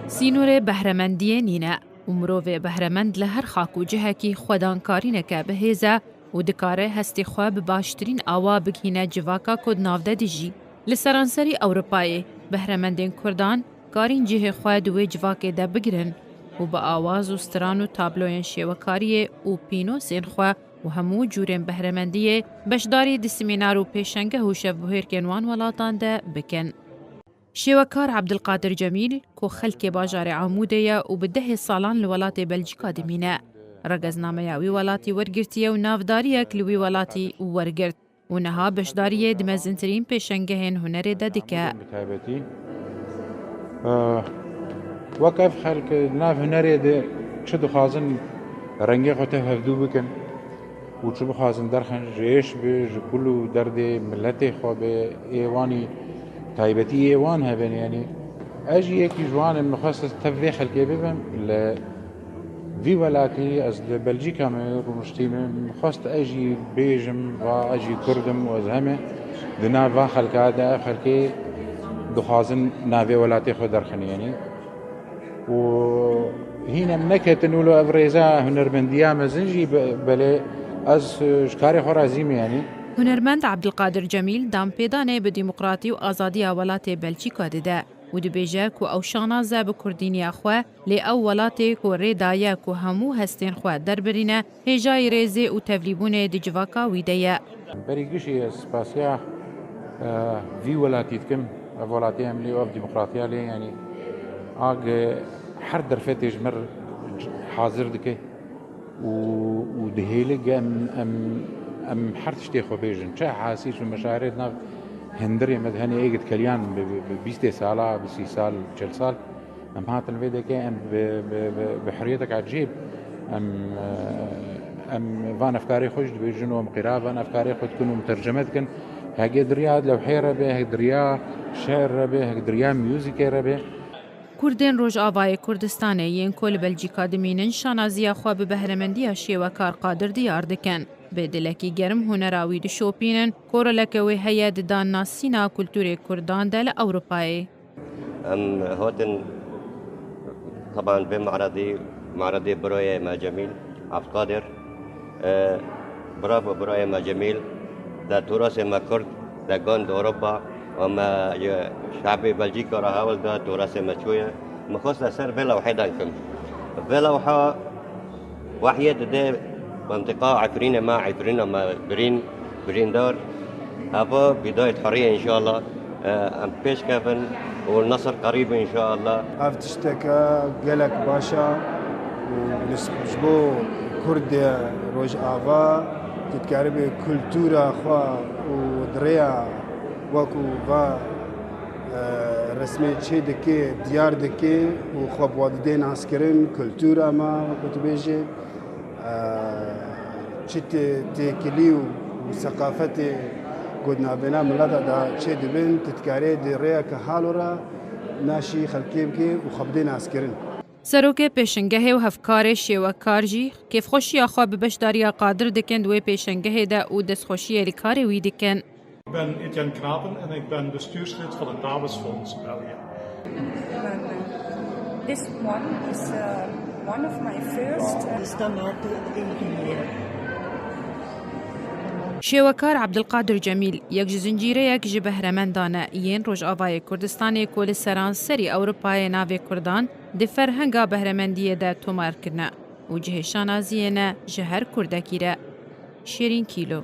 سینور بهرمندی نینه و مروف بهرمند لهر خاک و جهکی خودانکارینکه بهیزه و دکاره هستی خواه بباشترین آوا بگهینه جواکا کد نافده دیجی. لسرانسری اوروپای بهرمندین کردان کارین جه خواه دوی جواکه ده بگرن و با آواز و ستران و تابلوین شیوکاری و پینوسین خواه و همو جورین بهرمندیه بشداری دی سمینار و پیشنگه و شفبهیر کنوان ولاتان ده بکن. شیوکار عبدالقادر جمیل کو خلک باجار عموده و به 10 سالان لولات بلژیکا دمینه. رگزنامه وی ولاتی ورگرتیه و نافداریه کلوی ولاتی ورگرت و نها بشداریه دمزنترین پیشنگه هنر دادیکه. وقف خلق ناف هنری ده چه دخوازن رنگی خطه هفدو بکن و چه بخوازن درخن جیش به جکلو درد ملت خواه به ایوانی تایبەتی ئێوان هەبێن ینی ئەژی یەکی جوانم مخواستە تەڤێ خەلکێ ببم لە ڤی وەلاتی ئەس لە بەلژیکامە ڕۆشتیمە مخواستە ئەژی بێژم و ئەژی کوردم و ئەز هەمێ لە ناڤا خەلکادا خەلکێ دخوازن ناوێ وەلاتی خۆ دەرخن ینی و هینەم نەکەتن و لە ئەڤ ڕێزا هونەرمەندیە مەزنجی بەلێ ئەس شکاری خۆ رازیمە ینی هنرمند عبدالقادر جمیل دام پیدانه به دیموکراتی و آزادی ولات بلژیکا دده و دبیجه کو او شانازه به کردینی خواه لی او ولات کو ریدایه کو همو هستین خواه در برینه هجای ریزی و تولیبون دی جواکا ویده. بریگشی سپاسیا وی ولاتی دکم ولاتی هم لی و دیموکراتی لی یعنی آگ هر درفتش مر حاضر دکه و دهیلگ ام حرتشتي خو بيجن چه حاسيش ومشاعرات ناف هندري مدهني ايجد كليان ب 20 ساله ب 6 سال 10 سال ام هاتن فيدا كان بحريتك عجيب ام فان افكاري خوش بيجن ومقرا فان افكاري خو تكون مترجمات كن هاجي دريا لو حيره به دريا شعر به دريا ميوزيك به کردین روز آوای کردستان ین کل بلژیکا دمینن شانازی خو به بهرمندی شیوکار قادر دیار دکن به دلکی گرم هنراوی دی شوپینن کورلکوی هیئت دان ناسینا کلتور کردان دل اروپای هاتن طبعا بمعرضي براي ما جميل عبد القادر برافو براي ما جميل ده تراث ما كرد ده جاند اوروبا وما شعبي بلجيكا راهول ده تراث ما شويه مخصص سر بلا وحيد عنكم بلا وحا وحيد ده منطقة عفرينة ما برين دار هذا بداية حرية إن شاء الله أم بيش كافن والنصر قريب إن شاء الله أفتشتكى قلق باشا ونسبو كرد روج آفا تتكارب كولتورا خوا ودريا وكو با رسمي تشي دكي ديار دكي وخواب والدين عسكرين كولتورا ما كنت بيجي چت تکلی و ثقافت گودنا بنا ملت دا چه دبن تتکاری دی ریا که حالو را ناشی خلکی بکی و خبدین عسکرین. سروک پیشنگه و هفکار شیوکار جی کیف خوشی آخوا ببشداری قادر دکن دوی پیشنگه دا او دست خوشی الیکاری وی دکن. Ik ben Etienne Knapen en ik ben bestuurslid van het Davidsfonds België. This one is one of my first. شیوکار عبدالقادر جمیل یک زنجیره یک جبهرمندانه ین روز آوای کردستان کل سرانسری اروپای ناو کردان دی فرهنگا بهرمندیه ده تومار کرنه و جه شانازیه نه جهر کردکیره شیرین کیلو